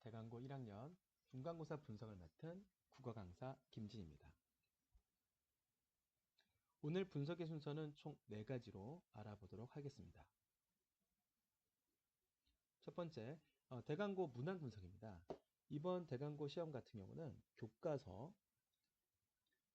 대강고 1학년 중간고사 분석을 맡은 국어 강사 김진입니다. 오늘 분석의 순서는 총 4가지로 알아보도록 하겠습니다. 첫 번째, 대강고 문항 분석입니다. 이번 대강고 시험 같은 경우는 교과서,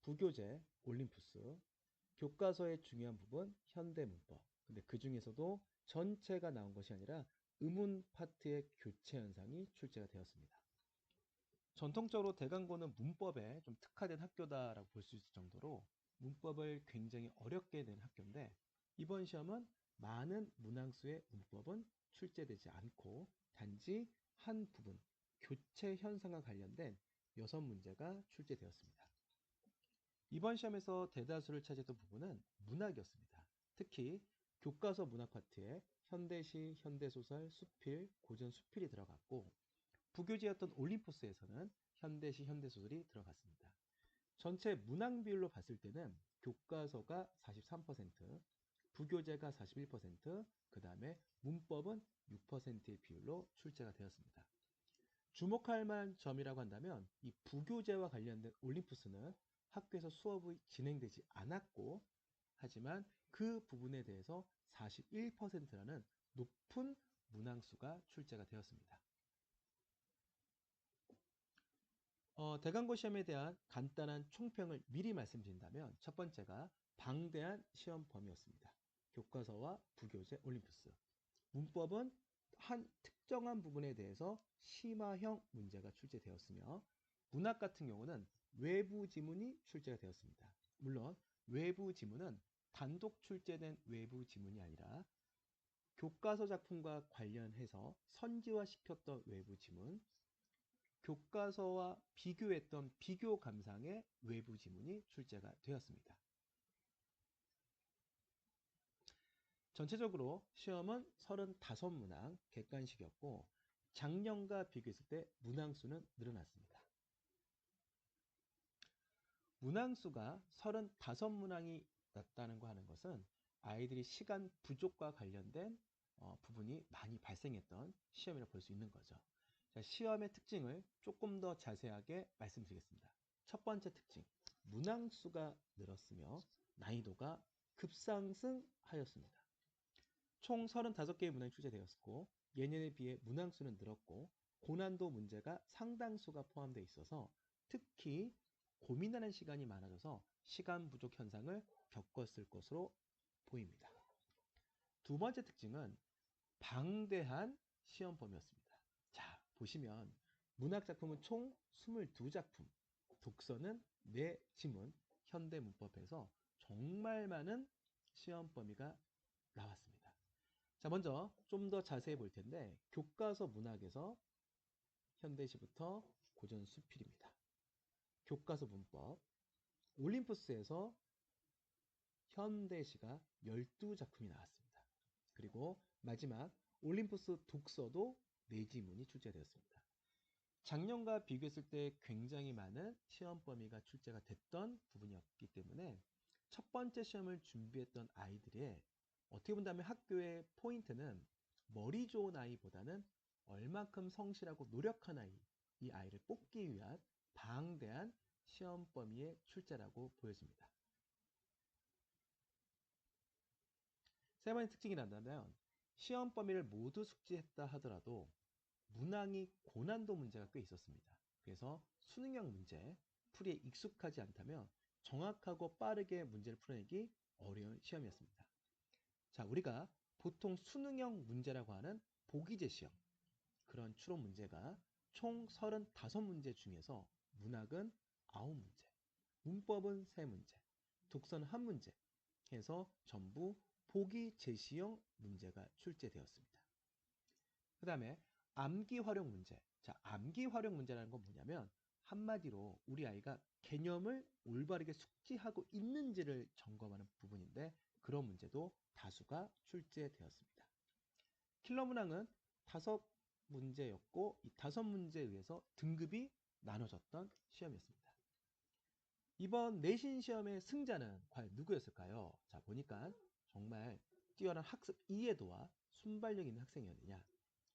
부교재, 올림푸스, 교과서의 중요한 부분, 현대문법. 근데 그 중에서도 전체가 나온 것이 아니라 의문 파트의 교체 현상이 출제가 되었습니다. 전통적으로 대강고는 문법에 좀 특화된 학교다라고 볼 수 있을 정도로 문법을 굉장히 어렵게 낸 학교인데, 이번 시험은 많은 문항수의 문법은 출제되지 않고 단지 한 부분, 교체 현상과 관련된 6문제가 출제되었습니다. 이번 시험에서 대다수를 차지했던 부분은 문학이었습니다. 특히 교과서 문학 파트에 현대시, 현대소설, 수필, 고전 수필이 들어갔고, 부교재였던 올림푸스에서는 현대시, 현대소설이 들어갔습니다. 전체 문항 비율로 봤을 때는 교과서가 43%, 부교재가 41%, 그 다음에 문법은 6%의 비율로 출제가 되었습니다. 주목할 만한 점이라고 한다면 이 부교재와 관련된 올림푸스는 학교에서 수업이 진행되지 않았고, 하지만 그 부분에 대해서 41%라는 높은 문항수가 출제가 되었습니다. 대강고 시험에 대한 간단한 총평을 미리 말씀드린다면, 첫 번째가 방대한 시험 범위였습니다. 교과서와 부교재, 올림푸스. 문법은 한 특정한 부분에 대해서 심화형 문제가 출제되었으며, 문학 같은 경우는 외부 지문이 출제가 되었습니다. 물론 외부 지문은 단독 출제된 외부 지문이 아니라 교과서 작품과 관련해서 선지화시켰던 외부 지문, 교과서와 비교했던 비교 감상의 외부 지문이 출제가 되었습니다. 전체적으로 시험은 35문항 객관식이었고, 작년과 비교했을 때 문항수는 늘어났습니다. 문항수가 35문항이 났다는 거 하는 것은 아이들이 시간 부족과 관련된 부분이 많이 발생했던 시험이라고 볼 수 있는 거죠. 자, 시험의 특징을 조금 더 자세하게 말씀드리겠습니다. 첫 번째 특징, 문항수가 늘었으며 난이도가 급상승하였습니다. 총 35개의 문항이 출제되었고, 예년에 비해 문항수는 늘었고 고난도 문제가 상당수가 포함되어 있어서 특히 고민하는 시간이 많아져서 시간 부족 현상을 겪었을 것으로 보입니다. 두 번째 특징은 방대한 시험 범위였습니다. 자, 보시면 문학작품은 총 22작품, 독서는 4지문, 현대문법에서 정말 많은 시험 범위가 나왔습니다. 자, 먼저 좀 더 자세히 볼 텐데, 교과서 문학에서 현대시부터 고전 수필입니다. 교과서 문법, 올림푸스에서 현대시가 12작품이 나왔습니다. 그리고 마지막 올림푸스 독서도 4지문이 출제되었습니다. 작년과 비교했을 때 굉장히 많은 시험 범위가 출제가 됐던 부분이었기 때문에 첫 번째 시험을 준비했던 아이들의 어떻게 본다면 학교의 포인트는 머리 좋은 아이보다는 얼만큼 성실하고 노력한 아이, 이 아이를 뽑기 위한 방대한 시험 범위의 출제라고 보여집니다. 세 번째 특징이 난다면, 시험 범위를 모두 숙지했다 하더라도 문항이 고난도 문제가 꽤 있었습니다. 그래서 수능형 문제 풀이에 익숙하지 않다면 정확하고 빠르게 문제를 풀어내기 어려운 시험이었습니다. 자, 우리가 보통 수능형 문제라고 하는 보기제 시험, 그런 추론 문제가 총 35문제 중에서 문학은 9문제, 문법은 3문제, 독서는 1문제 해서 전부 보기 제시형 문제가 출제되었습니다. 그 다음에 암기 활용 문제. 자, 암기 활용 문제라는 건 뭐냐면 한마디로 우리 아이가 개념을 올바르게 숙지하고 있는지를 점검하는 부분인데, 그런 문제도 다수가 출제되었습니다. 킬러 문항은 5문제였고 이 5문제에 의해서 등급이 나눠졌던 시험이었습니다. 이번 내신 시험의 승자는 과연 누구였을까요? 자, 보니까 정말 뛰어난 학습 이해도와 순발력 있는 학생이었느냐,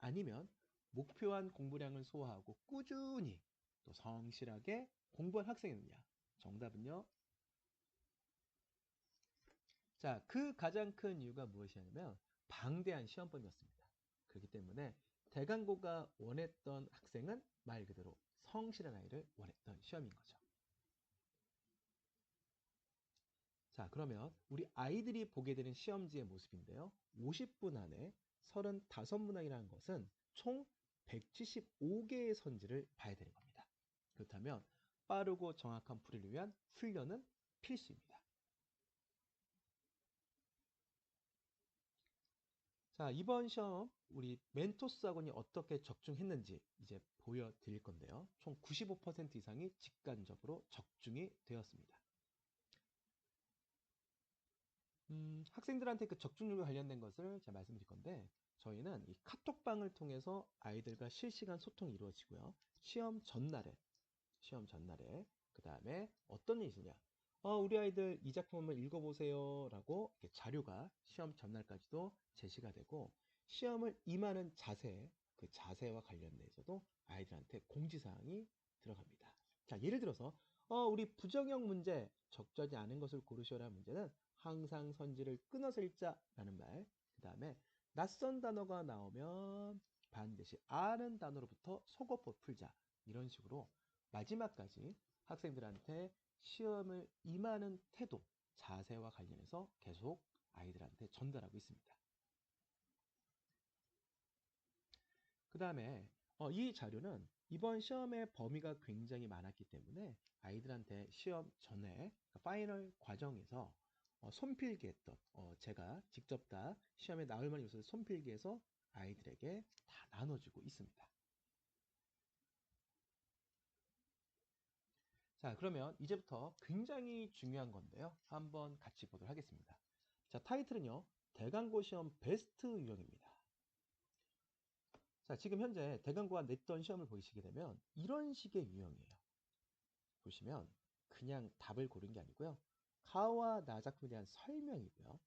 아니면 목표한 공부량을 소화하고 꾸준히 또 성실하게 공부한 학생이느냐? 정답은요. 자, 그 가장 큰 이유가 무엇이냐면 방대한 시험번이었습니다. 그렇기 때문에 대강고가 원했던 학생은 말 그대로 성실한 아이를 원했던 시험인 거죠. 자, 그러면 우리 아이들이 보게 되는 시험지의 모습인데요. 50분 안에 35문항이라는 것은 총 175개의 선지를 봐야 되는 겁니다. 그렇다면 빠르고 정확한 풀이를 위한 훈련은 필수입니다. 자, 이번 시험 우리 멘토스 학원이 어떻게 적중했는지 이제 보여드릴 건데요. 총 95% 이상이 직관적으로 적중이 되었습니다. 학생들한테 그 적중률과 관련된 것을 제가 말씀드릴 건데 저희는 이 카톡방을 통해서 아이들과 실시간 소통이 이루어지고요. 시험 전날에 그 다음에 어떤 일이 있느냐 우리 아이들 이 작품 한번 읽어보세요 라고 이렇게 자료가 시험 전날까지도 제시가 되고 시험을 임하는 자세 그 자세와 관련돼서도 아이들한테 공지사항이 들어갑니다. 자, 예를 들어서 우리 부정형 문제 적절하지 않은 것을 고르시오라는 문제는 항상 선지를 끊어서 읽자라는 말, 그 다음에 낯선 단어가 나오면 반드시 아는 단어로부터 속어법 풀자 이런 식으로 마지막까지 학생들한테 시험을 임하는 태도, 자세와 관련해서 계속 아이들한테 전달하고 있습니다. 그 다음에 이 자료는 이번 시험의 범위가 굉장히 많았기 때문에 아이들한테 시험 전에 파이널 과정에서 손필기했던 제가 직접 다 시험에 나올 만한 요소를 손필기해서 아이들에게 다 나눠주고 있습니다. 자, 그러면 이제부터 굉장히 중요한 건데요. 한번 같이 보도록 하겠습니다. 자, 타이틀은요. 대강고 시험 베스트 유형입니다. 자, 지금 현재 대강고가 냈던 시험을 보시게 되면 이런 식의 유형이에요. 보시면 그냥 답을 고른 게 아니고요. 가와 나 작품에 대한 설명이고요.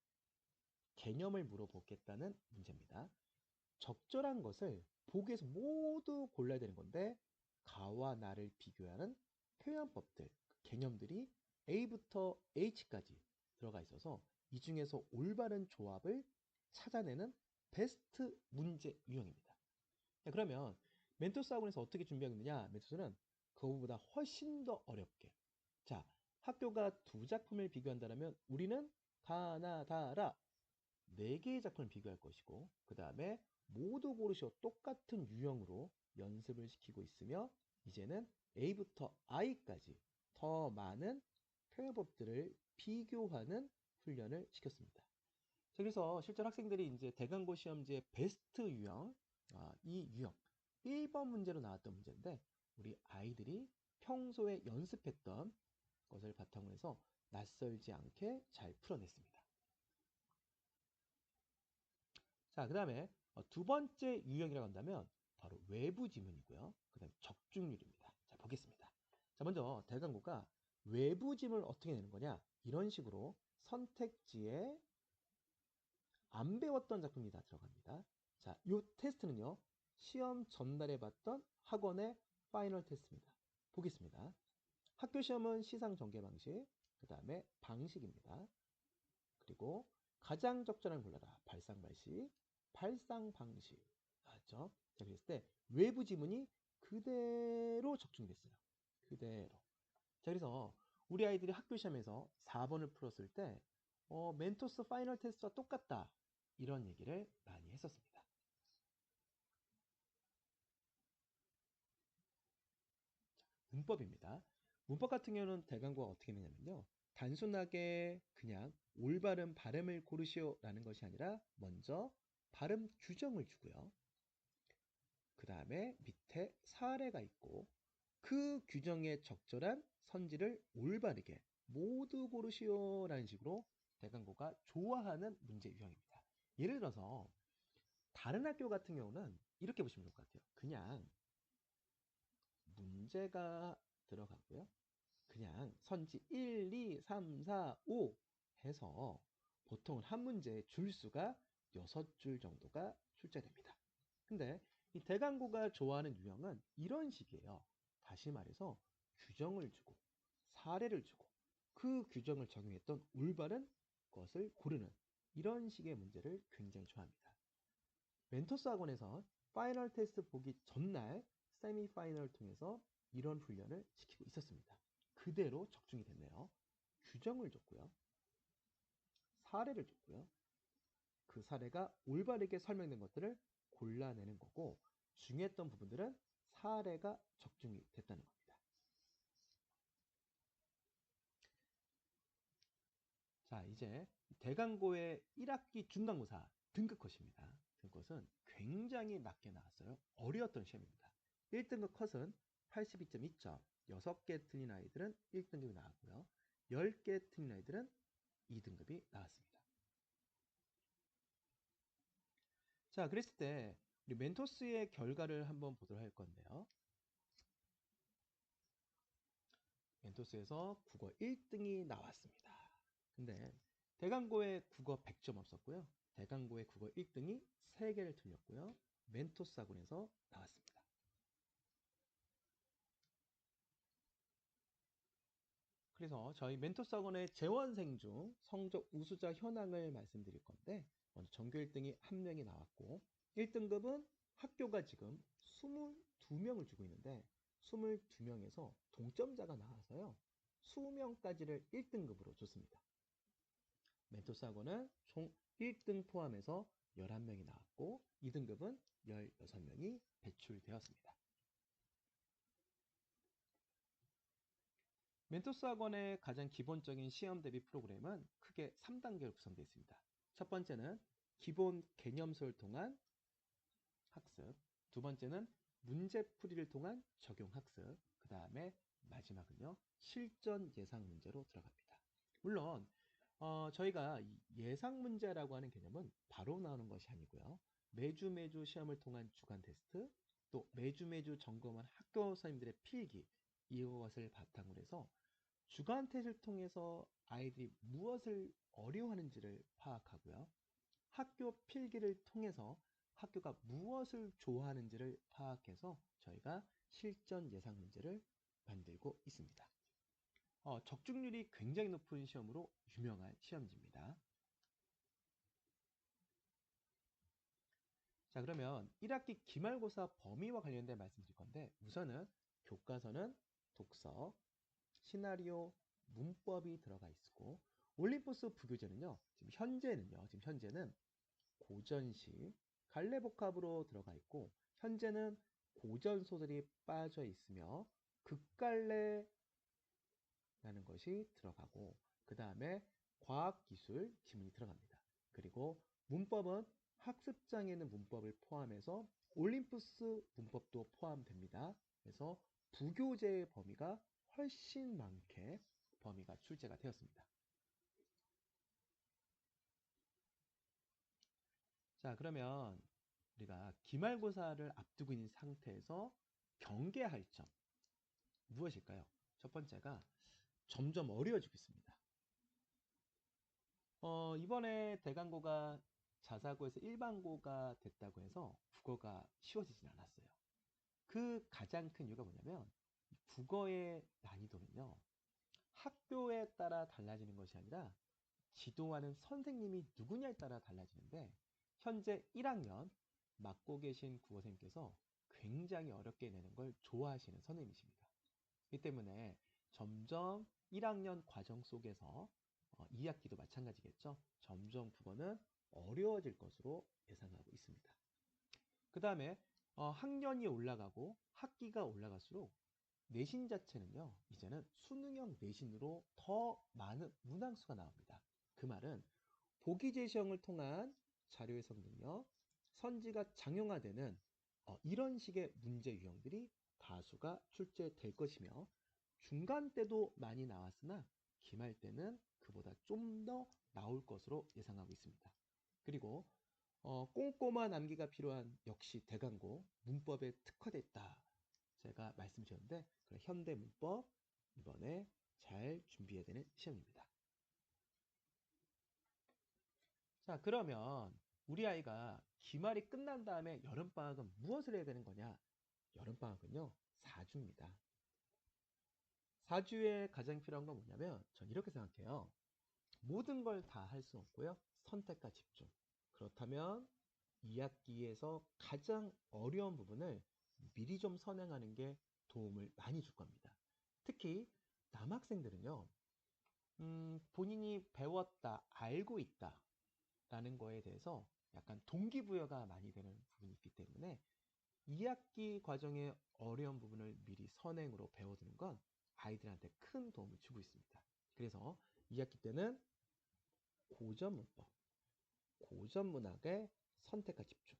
개념을 물어보겠다는 문제입니다. 적절한 것을 보기에서 모두 골라야 되는 건데 가와 나를 비교하는 표현법들, 개념들이 A부터 H까지 들어가 있어서 이 중에서 올바른 조합을 찾아내는 베스트 문제 유형입니다. 자, 그러면 멘토스 학원에서 어떻게 준비하겠느냐? 멘토스는 그거보다 훨씬 더 어렵게. 자, 학교가 두 작품을 비교한다면 우리는 가나다라 네 개의 작품을 비교할 것이고 그 다음에 모두 고르시오 똑같은 유형으로 연습을 시키고 있으며 이제는 A부터 I까지 더 많은 표현법들을 비교하는 훈련을 시켰습니다. 그래서 실제 학생들이 이제 대강고 시험지의 베스트 유형, 이 유형 1번 문제로 나왔던 문제인데 우리 아이들이 평소에 연습했던 것을 바탕으로 해서 낯설지 않게 잘 풀어냈습니다. 자, 그 다음에 두 번째 유형이라고 한다면 바로 외부 지문이고요. 그 다음에 적중률입니다. 자, 보겠습니다. 자, 먼저 대강고가 외부 지문을 어떻게 내는 거냐? 이런 식으로 선택지에 안 배웠던 작품이 다 들어갑니다. 자, 이 테스트는요. 시험 전날에 봤던 학원의 파이널 테스트입니다. 보겠습니다. 학교 시험은 시상 전개 방식, 그 다음에 방식입니다. 그리고 가장 적절한 골라라. 발상 발식, 발상 방식. 맞죠? 자, 그랬을 때 외부 지문이 그대로 적중됐어요. 그대로. 자, 그래서 우리 아이들이 학교 시험에서 4번을 풀었을 때 멘토스 파이널 테스트와 똑같다. 이런 얘기를 많이 했었습니다. 문법입니다. 문법 같은 경우는 대강고가 어떻게 되냐면요. 단순하게 그냥 올바른 발음을 고르시오라는 것이 아니라 먼저 발음 규정을 주고요. 그 다음에 밑에 사례가 있고 그 규정에 적절한 선지를 올바르게 모두 고르시오라는 식으로 대강고가 좋아하는 문제 유형입니다. 예를 들어서 다른 학교 같은 경우는 이렇게 보시면 좋을 것 같아요. 그냥 문제가 들어가고요. 그냥 선지 1, 2, 3, 4, 5 해서 보통 한 문제의 줄수가 6줄 정도가 출제됩니다. 근데 이 대강고가 좋아하는 유형은 이런 식이에요. 다시 말해서 규정을 주고 사례를 주고 그 규정을 적용했던 올바른 것을 고르는 이런 식의 문제를 굉장히 좋아합니다. 멘토스 학원에서 파이널 테스트 보기 전날 세미파이널을 통해서 이런 훈련을 시키고 있었습니다. 그대로 적중이 됐네요. 규정을 줬고요. 사례를 줬고요. 그 사례가 올바르게 설명된 것들을 골라내는 거고 중요했던 부분들은 사례가 적중이 됐다는 겁니다. 자, 이제 대강고의 1학기 중간고사 등급컷입니다. 등급컷은 굉장히 낮게 나왔어요. 어려웠던 시험입니다. 1등급 컷은 82.2점, 6개 틀린 아이들은 1등급이 나왔고요. 10개 틀린 아이들은 2등급이 나왔습니다. 자, 그랬을 때 우리 멘토스의 결과를 한번 보도록 할 건데요. 멘토스에서 국어 1등이 나왔습니다. 근데 대강고에 국어 100점 없었고요. 대강고의 국어 1등이 3개를 틀렸고요. 멘토스 학원에서 나왔습니다. 그래서 저희 멘토스 학원의 재원생 중 성적 우수자 현황을 말씀드릴 건데 먼저 전교 1등이 1명이 나왔고 1등급은 학교가 지금 22명을 주고 있는데 22명에서 동점자가 나와서요. 20명까지를 1등급으로 줬습니다. 멘토스 학원은 총 1등 포함해서 11명이 나왔고 2등급은 16명이 배출되었습니다. 멘토스 학원의 가장 기본적인 시험 대비 프로그램은 크게 3단계로 구성되어 있습니다. 첫 번째는 기본 개념서를 통한 학습, 두 번째는 문제풀이를 통한 적용학습, 그 다음에 마지막은요 실전 예상 문제로 들어갑니다. 물론 저희가 예상 문제라고 하는 개념은 바로 나오는 것이 아니고요. 매주 시험을 통한 주간 테스트, 또 매주 점검한 학교 선생님들의 필기, 이것을 바탕으로 해서 주간 테스트를 통해서 아이들이 무엇을 어려워하는지를 파악하고요. 학교 필기를 통해서 학교가 무엇을 좋아하는지를 파악해서 저희가 실전 예상 문제를 만들고 있습니다. 적중률이 굉장히 높은 시험으로 유명한 시험지입니다. 자, 그러면 1학기 기말고사 범위와 관련된 말씀드릴 건데 우선은 교과서는 독서, 시나리오, 문법이 들어가 있고 올림포스 부교재는요. 지금 현재는 고전시, 갈래복합으로 들어가 있고 현재는 고전 소설이 빠져 있으며 극갈래라는 것이 들어가고 그 다음에 과학기술 지문이 들어갑니다. 그리고 문법은 학습장에 있는 문법을 포함해서 올림푸스 문법도 포함됩니다. 그래서 부교재의 범위가 훨씬 많게 범위가 출제가 되었습니다. 자, 그러면 우리가 기말고사를 앞두고 있는 상태에서 경계할 점 무엇일까요? 첫 번째가 점점 어려워지고 있습니다. 이번에 대강고가 자사고에서 일반고가 됐다고 해서 국어가 쉬워지진 않았어요. 그 가장 큰 이유가 뭐냐면 국어의 난이도는요. 학교에 따라 달라지는 것이 아니라 지도하는 선생님이 누구냐에 따라 달라지는데 현재 1학년 맡고 계신 국어선생님께서 굉장히 어렵게 내는 걸 좋아하시는 선생님이십니다. 이 때문에 점점 1학년 과정 속에서 2학기도 마찬가지겠죠. 점점 국어는 어려워질 것으로 예상하고 있습니다. 그 다음에 학년이 올라가고 학기가 올라갈수록 내신 자체는요. 이제는 수능형 내신으로 더 많은 문항수가 나옵니다. 그 말은 보기 재시험을 통한 자료 해석 능력, 선지가 장형화되는 이런 식의 문제 유형들이 다수가 출제될 것이며 중간 때도 많이 나왔으나 기말 때는 그보다 좀 더 나올 것으로 예상하고 있습니다. 그리고 꼼꼼한 암기가 필요한 역시 대강고 문법에 특화됐다. 제가 말씀드렸는데 현대 문법 이번에 잘 준비해야 되는 시험입니다. 자, 그러면 우리 아이가 기말이 끝난 다음에 여름방학은 무엇을 해야 되는 거냐? 여름방학은요, 4주입니다. 4주에 가장 필요한 건 뭐냐면, 전 이렇게 생각해요. 모든 걸 다 할 수 없고요. 선택과 집중. 그렇다면 2학기에서 가장 어려운 부분을 미리 좀 선행하는 게 도움을 많이 줄 겁니다. 특히 남학생들은요, 본인이 배웠다, 알고 있다 라는 거에 대해서 약간 동기부여가 많이 되는 부분이 있기 때문에 2학기 과정의 어려운 부분을 미리 선행으로 배워두는 건 아이들한테 큰 도움을 주고 있습니다. 그래서 2학기 때는 고전 문법, 고전 문학의 선택과 집중,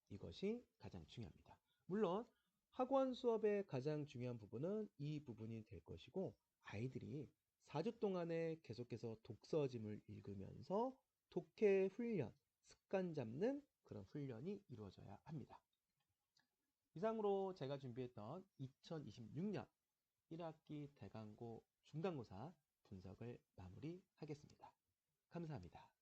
이것이 가장 중요합니다. 물론 학원 수업의 가장 중요한 부분은 이 부분이 될 것이고, 아이들이 4주 동안에 계속해서 독서짐을 읽으면서 독해 훈련, 습관 잡는 그런 훈련이 이루어져야 합니다. 이상으로 제가 준비했던 2026년 1학기 대강고 중간고사 분석을 마무리하겠습니다. 감사합니다.